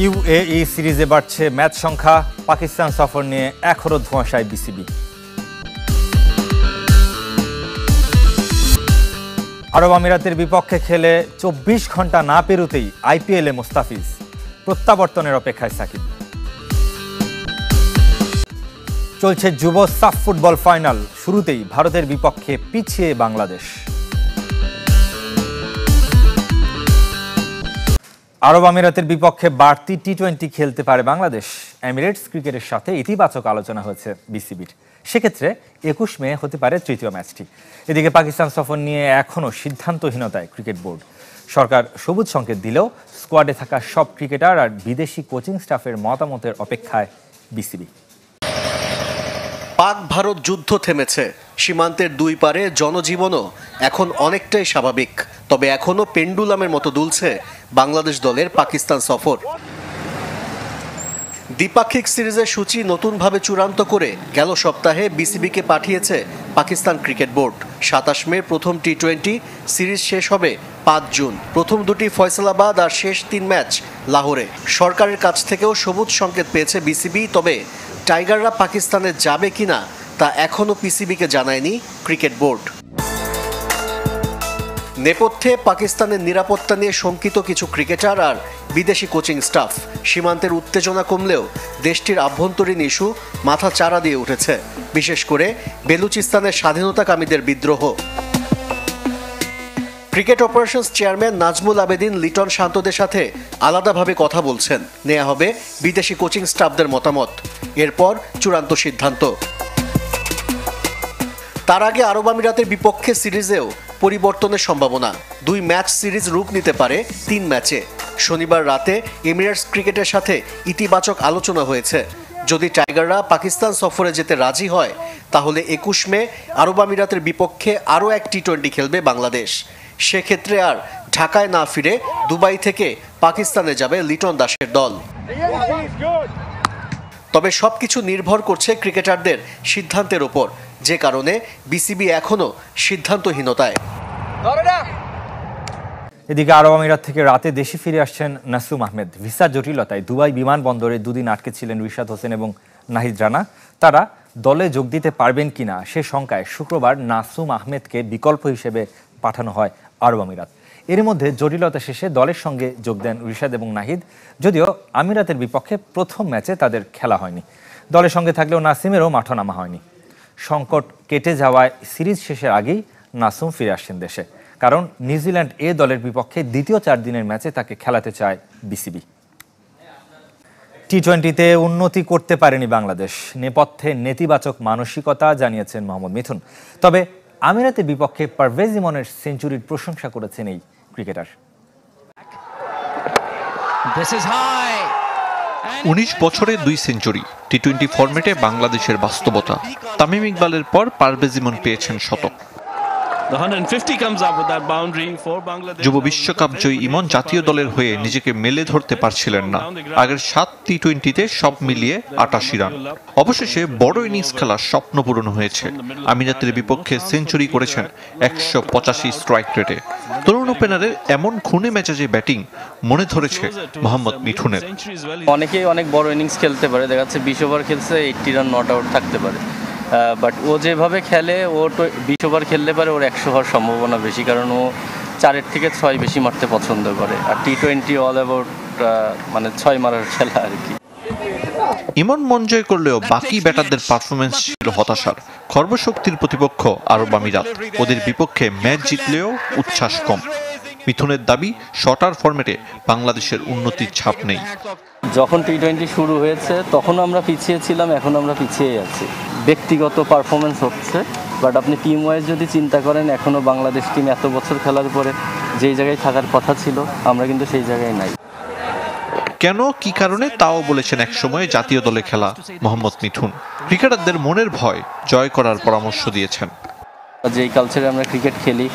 UAE সিরিজে বাড়ছে match সংখ্যা, পাকিস্তান সফর নিয়ে এখনো ধোঁয়াশায় বিসিবি। আরব আমিরাতের বিপক্ষে খেলে ২৪ ঘন্টা না পেরোতেই আইপিএলে মুস্তাফিজ, প্রত্যাবর্তনের অপেক্ষায় সাকিব। চলছে যুব সাফ ফুটবল ফাইনাল, শুরুতেই ভারতের বিপক্ষে পিছিয়ে বাংলাদেশ। আরব আমিরাতের বিপক্ষে বাড়তি টি-20 খেলতে পারে বাংলাদেশ। এমিরেটস ক্রিকেটের সাথে ইতিবাচক আলোচনা হয়েছে বিসিবির। সেক্ষেত্রে ২১ মে হতে পারে তৃতীয় ম্যাচটি। এদিকে পাকিস্তান সফর নিয়ে এখনও সিদ্ধান্তহীনতায় ক্রিকেট বোর্ড। সরকার সবুজ সংকেত দিলেও স্কোয়াডে থাকা সব ক্রিকেটার আর বিদেশি কোচিং স্টাফের মতামতের অপেক্ষায় বিসিবি। পাক ভারত যুদ্ধ থেমেছে, সীমান্তের দুই পারে জনজীবনও এখন অনেকটাই স্বাভাবিক। তবে এখনও পেন্ডুলামের মতো দুলছে বাংলাদেশ দলের পাকিস্তান সফর। দ্বিপাক্ষিক সিরিজের সূচি নতুনভাবে চূড়ান্ত করে গেল সপ্তাহে বিসিবিকে পাঠিয়েছে পাকিস্তান ক্রিকেট বোর্ড। ২৭ মে প্রথম টি-20 সিরিজ শেষ হবে ৫ জুন। প্রথম দুটি ফয়সালাবাদ আর শেষ ৩ ম্যাচ লাহোরে। সরকারের কাছ থেকেও সবুজ সংকেত পেয়েছে বিসিবি, তবে টাইগাররা পাকিস্তানে যাবে কিনা তা এখনও পিসিবিকে জানায়নি ক্রিকেট বোর্ড। নেপথ্যে পাকিস্তানের নিরাপত্তা নিয়ে শঙ্কিত কিছু ক্রিকেটার আর বিদেশি কোচিং স্টাফ। সীমান্তের উত্তেজনা কমলেও দেশটির আভ্যন্তরীণ ইস্যু মাথা চাড়া দিয়ে উঠেছে, বিশেষ করে বেলুচিস্তানের স্বাধীনতাকামীদের বিদ্রোহ। Cricket operations chairman Nazmul Abedin Liton শান্তদের সাথে আলাদাভাবে কথা বলছেন। নেওয়া হবে বিদেশি কোচিং স্টাফদের মতামত, এরপর চূড়ান্ত সিদ্ধান্ত। তার আগে আরব আমিরাতের বিপক্ষে সিরিজেও পরিবর্তনের সম্ভাবনা। ২ ম্যাচ সিরিজ রূপ নিতে পারে ৩ ম্যাচে। শনিবার রাতে এমিরেটস ক্রিকেটের সাথে ইতিবাচক আলোচনা হয়েছে। যদি টাইগাররা পাকিস্তান সফরে যেতে রাজি হয়, তাহলে ২১ মে আরব আমিরাতের বিপক্ষে আরও এক টি-20 খেলবে বাংলাদেশ। সেক্ষেত্রে আর ঢাকায় না ফিরে দুবাই থেকে পাকিস্তানে যাবে লিটন দাসের দল। তবে সবকিছু নির্ভর করছে ক্রিকেটারদের সিদ্ধান্তের ওপর, যে কারণে বিসিবি এখনও সিদ্ধান্তহীনতায়। এদিকে আরব আমিরাত থেকে রাতে দেশে ফিরে আসছেন নাসুম আহমেদ। ভিসা জটিলতায় দুবাই বিমানবন্দরে ২ দিন আটকে ছিলেন রিশাদ হোসেন এবং নাহিদ রানা। তারা দলে যোগ দিতে পারবেন কিনা সে শঙ্কায় শুক্রবার নাসুম আহমেদকে বিকল্প হিসেবে পাঠানো হয় আরব আমিরাত। এর মধ্যে জটিলতা শেষে দলের সঙ্গে যোগ দেন রিশাদ এবং নাহিদ, যদিও আমিরাতের বিপক্ষে প্রথম ম্যাচে তাদের খেলা হয়নি। দলের সঙ্গে থাকলেও নাসিমেরও মাঠে নামা হয়নি। সংকট কেটে যাওয়ায় সিরিজ শেষের আগেই নাসুম ফিরে আসছেন দেশে, কারণ নিউজিল্যান্ড এ দলের বিপক্ষে দ্বিতীয় ৪ দিনের ম্যাচে তাকে খেলাতে চায় বিসিবি। টি-20তে উন্নতি করতে পারেনি বাংলাদেশ, নেপথ্যে নেতিবাচক মানসিকতা জানিয়েছেন মোহাম্মদ মিথুন। তবে আমিরাতের বিপক্ষে পারভেজ ইমনের সেঞ্চুরির প্রশংসা করেছেন এই ক্রিকেটার। ১৯ বছরে ২ সেঞ্চুরি, টি-20 ফরম্যাটে বাংলাদেশের বাস্তবতা। তামিম ইকবালের পর পারভেজ ইমন পেয়েছেন শতক। যুব বিশ্বকাপ জয়ী ইমন জাতীয় দলের হয়ে নিজেকে মেলে ধরতে পারছিলেন না। আগের ৭ টি-20তে সব মিলিয়ে ৮৮ রান। অবশেষে বড় ইনিংস খেলার স্বপ্ন পূরণ হয়েছে। আমিরাতের বিপক্ষে সেঞ্চুরি করেছেন ১৮৫ স্ট্রাইক রেটে। তরুণ ওপেনারের এমন খুনে মেজাজে ব্যাটিং মনে ধরেছে মোহাম্মদ মিঠুনের। অনেকেই অনেক বড় ইনিংস খেলতে পারে, দেখা যাচ্ছে ২০ ওভার খেলছে ৮০ রান নট আউট থাকতে পারে, বাট ও যেভাবে খেলে ও ২০ ওভার খেলতে পারে, ওর ১০০ হওয়ার সম্ভাবনা বেশি, কারণ ও ৪ থেকে ৬ বেশি মারতে পছন্দ করে। আর টি-20 অল অ্যাবাউট মানে ৬ মারার খেলা আর কি। ইমন মন জয় করলেও বাকি ব্যাটারদের পারফরমেন্স ছিল হতাশার। খর্বশক্তির প্রতিপক্ষ আরব আমিরাত, ওদের বিপক্ষে ম্যাচ জিতলেও উচ্ছ্বাস কম। মিথুনের দাবি, শর্টার ফরম্যাটে বাংলাদেশের উন্নতির ছাপ নেই। যখন টি-20 শুরু হয়েছে তখন আমরা পিছিয়ে ছিলাম, এখন আমরা পিছিয়ে আছি। ব্যক্তিগত পারফরমেন্স হচ্ছে, বাট আপনি টিম ওয়াইজ যদি চিন্তা করেন, এখনও বাংলাদেশ টিম এত বছর খেলার পরে যেই জায়গায় থাকার কথা ছিল, আমরা কিন্তু সেই জায়গায় নাই। কেন, কি কারণে তাও বলেছেন একসময় জাতীয় দলে খেলা মোহাম্মদ মিঠুন। ক্রিকেটারদের মনের ভয় জয় করার পরামর্শ দিয়েছেন। যেই কালচারে আমরা ক্রিকেট খেলি,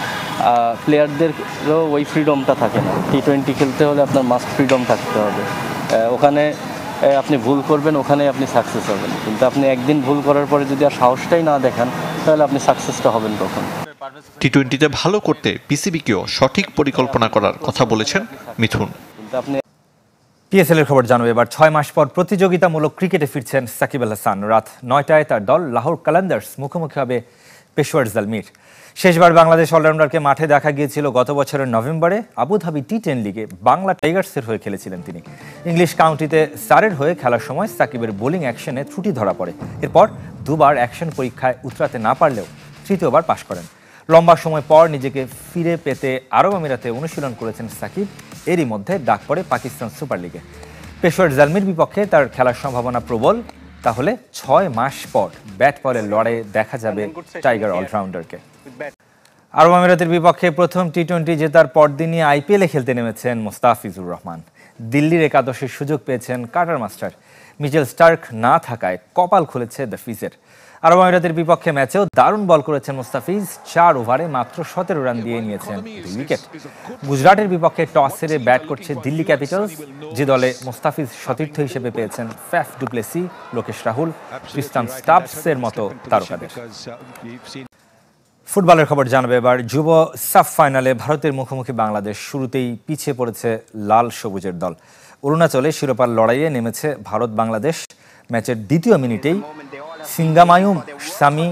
প্লেয়ারদেরও ওই ফ্রিডমটা থাকে না। টি-20 খেলতে হলে আপনার মাস্ট ফ্রিডম থাকতে হবে। ওখানে আপনি ভুল করবেন, ওখানে আপনি সাকসেস হবেন, কিন্তু আপনি একদিন ভুল করার পরে যদি আর সাহসটাই না দেখান, তাহলে আপনি সাকসেসটা হবেন তখন। টি-20তে ভালো করতে বিসিবিকেও সঠিক পরিকল্পনা করার কথা বলেছেন মিথুন। PSL এর খবর জানবো এবার। 6 মাস পর প্রতিযোগিতামূলক ক্রিকেটে ফিরছেন সাকিব আল হাসান। রাত 9টায় তার দল লাহোর কালান্দার্স মুখোমুখি হবে পেশোয়ার জালমির। শেষবার বাংলাদেশ অলরাউন্ডারকে মাঠে দেখা গিয়েছিল গত বছরের নভেম্বরে আবুধাবি টি10 লিগে। বাংলা টাইগার্সের হয়ে খেলেছিলেন তিনি। ইংলিশ কাউন্টিতে সারের হয়ে খেলার সময় সাকিবের বোলিং অ্যাকশনে ত্রুটি ধরা পড়ে। এরপর দুবার অ্যাকশন পরীক্ষায় উতরাতে না পারলেও তৃতীয়বার পাশ করেন। লম্বা সময় পর নিজেকে ফিরে পেতে আরব আমিরাতে অনুশীলন করেছেন সাকিব। এরই মধ্যে ডাক পড়ে পাকিস্তান সুপার লিগে। পেশোয়ার জালমির বিপক্ষে তার খেলার সম্ভাবনা প্রবল। তাহলে 6 মাস পর ব্যাট বলের লড়াইয়ে দেখা যাবে টাইগার অলরাউন্ডারকে। আরব আমিরাতের বিপক্ষে প্রথম টি20 জেতার পরদিনই আইপিএলে খেলতে নেমেছেন মোস্তাফিজুর রহমান। দিল্লির একাদশের সুযোগ পেয়েছেন কার্টার মাস্টার। মিচেল স্টার্ক না থাকায় কপাল খুলেছে দ্য ফিজের। আরব আমিরাতের বিপক্ষে ম্যাচেও দারুণ বল করেছেন মোস্তাফিজ। 4 ওভারে মাত্র 17 রান দিয়ে নিয়েছেন 2 উইকেট। গুজরাটের বিপক্ষে টস হেরে ব্যাট করছে দিল্লি ক্যাপিটালস, যে দলে মোস্তাফিজ সতীর্থ হিসেবে পেয়েছেন ফ্যাফ ডুপ্লেসি, লোকেশ রাহুল, ক্রিস্টান স্টাবসের মতো তারকাদের। ফুটবলের খবর জানাবে এবার। যুব সাব ফাইনালে ভারতের মুখোমুখি বাংলাদেশ। শুরুতেই পিছিয়ে পড়েছে লাল সবুজের দল। অরুণাচলে শিরোপার লড়াইয়ে নেমেছে ভারত বাংলাদেশ। ম্যাচের দ্বিতীয় মিনিটেই সিঙ্গামায়ুম সামি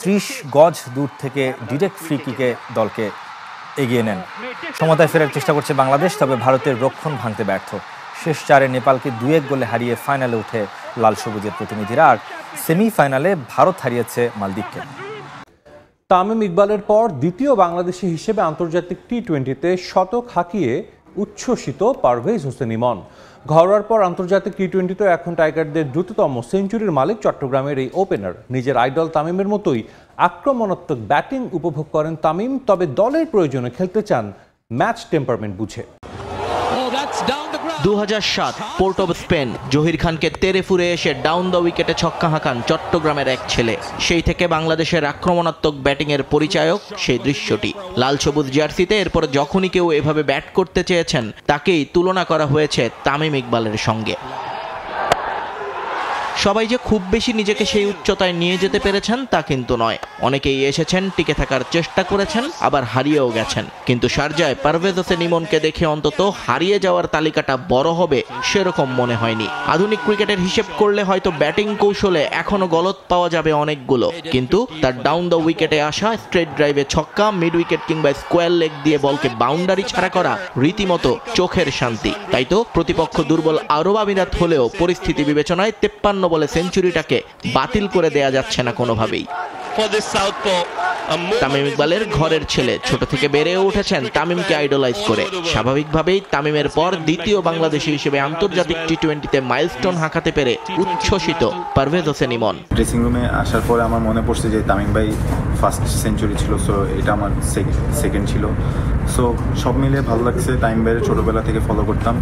30 গজ দূর থেকে ডিরেক্ট ফ্রি কিকে দলকে এগিয়ে নেন। সমতায় ফেরার চেষ্টা করছে বাংলাদেশ, তবে ভারতের রক্ষণ ভাঙতে ব্যর্থ। শেষ 4-এ নেপালকে 2-1 গোলে হারিয়ে ফাইনালে ওঠে লাল সবুজের প্রতিনিধিরা। আর সেমিফাইনালে ভারত হারিয়েছে মালদ্বীপকে। তামিম ইকবালের পর দ্বিতীয় বাংলাদেশি হিসেবে আন্তর্জাতিক টি20তে শতক হাঁকিয়ে উচ্ছ্বসিত পারভেজ হোসেন ইমন। ঘরোয়ার পর আন্তর্জাতিক টি20তে এখন টাইগারদের দ্রুততম সেঞ্চুরির মালিক চট্টগ্রামের এই ওপেনার। নিজের আইডল তামিমের মতোই আক্রমণাত্মক ব্যাটিং উপভোগ করেন তামিম, তবে দলের প্রয়োজনে খেলতে চান ম্যাচ টেম্পারমেন্ট বুঝে। 2007 পোর্ট অব স্পেন জহির খানকে তেরে ফুরে এসে ডাউন দ্য উইকেটে ছক্কা হাঁকান চট্টগ্রামের এক ছেলে। সেই থেকে বাংলাদেশের আক্রমণাত্মক ব্যাটিংয়ের পরিচায়ক সেই দৃশ্যটি। লাল সবুজ জার্সিতে এরপর যখনই কেউ এভাবে ব্যাট করতে চেয়েছেন তাকেই তুলনা করা হয়েছে তামিম ইকবালের সঙ্গে। সবাই যে খুব বেশি নিজেকে সেই উচ্চতায় নিয়ে যেতে পেরেছেন তা কিন্তু নয়। অনেকেই এসেছেন, টিকে থাকার চেষ্টা করেছেন, আবার হারিয়েও গেছেন। কিন্তু শারজায় পারভেজ হোসেন ইমনকে দেখে অন্তত হারিয়ে যাওয়ার তালিকাটা বড় হবে সেরকম মনে হয়নি। আধুনিক ক্রিকেটের হিসেব করলে হয়তো ব্যাটিং কৌশলে এখনো গলত পাওয়া যাবে অনেকগুলো, কিন্তু তার ডাউন দ্য উইকেটে আসা স্ট্রেট ড্রাইভে ছক্কা, মিড উইকেট কিংবা স্কোয়ার লেগ দিয়ে বলকে বাউন্ডারি ছাড়া করা রীতিমতো চোখের শান্তি। তাই তো প্রতিপক্ষ দুর্বল আরব আমিরাত হলেও পরিস্থিতি বিবেচনায় 53 বলে সেঞ্চুরিটাকে বাতিল করে দেয়া যাচ্ছে না কোনোভাবেই। তামিম ইকবালের ঘরের ছেলে, ছোট থেকে বেড়ে উঠেছেন তামিমকে আইডলাইজ করে। স্বাভাবিকভাবেই তামিমের পর দ্বিতীয় বাংলাদেশি হিসেবে আন্তর্জাতিক টি20তে মাইলস্টোন হাঁকাতে পেরে উচ্ছ্বসিত পারভেজ হোসেন ইমন। ড্রেসিং রুমে আসার পরে আমার মনে পড়ছে যে তামিম ভাই ফার্স্ট সেঞ্চুরি ছিল, সো এটা আমার সেকেন্ড ছিল। সো সব মিলে ভালো লাগছে। তামিম ভাইয়ের ছোটোবেলা থেকে ফলো করতাম,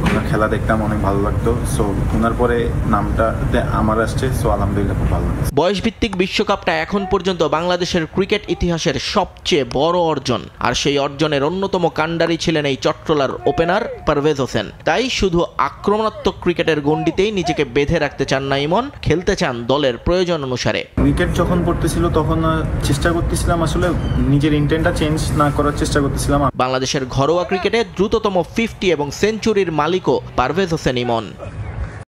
ওনার খেলা দেখতাম, অনেক ভালো লাগতো। সো ওনার পরে নামটা আমার আসছে, সো আলহামদুলিল্লাহ খুব ভালো লাগছে। বয়সভিত্তিক বিশ্বকাপটা এখন পর্যন্ত বাংলাদেশের ক্রিকেট ইতিহাসের সবচেয়ে বড় অর্জন, আর সেই অর্জনের অন্যতম কাণ্ডারি ছিলেন এই চট্টলার ওপেনার পারভেজ হোসেন। তাই শুধু আক্রমণাত্মক ক্রিকেটের গণ্ডিতেই নিজেকে বেঁধে রাখতে চান না ইমন, খেলতে চান দলের প্রয়োজন অনুসারে। উইকেট যখন পড়তেছিল তখন চেষ্টা করতেছিলাম আসলে নিজের ইন্টেন্টটা চেঞ্জ না করার চেষ্টা করতেছিলাম। বাংলাদেশের ঘরোয়া ক্রিকেটে দ্রুততম 50 এবং সেঞ্চুরির মালিকও পারভেজ হোসেন ইমন।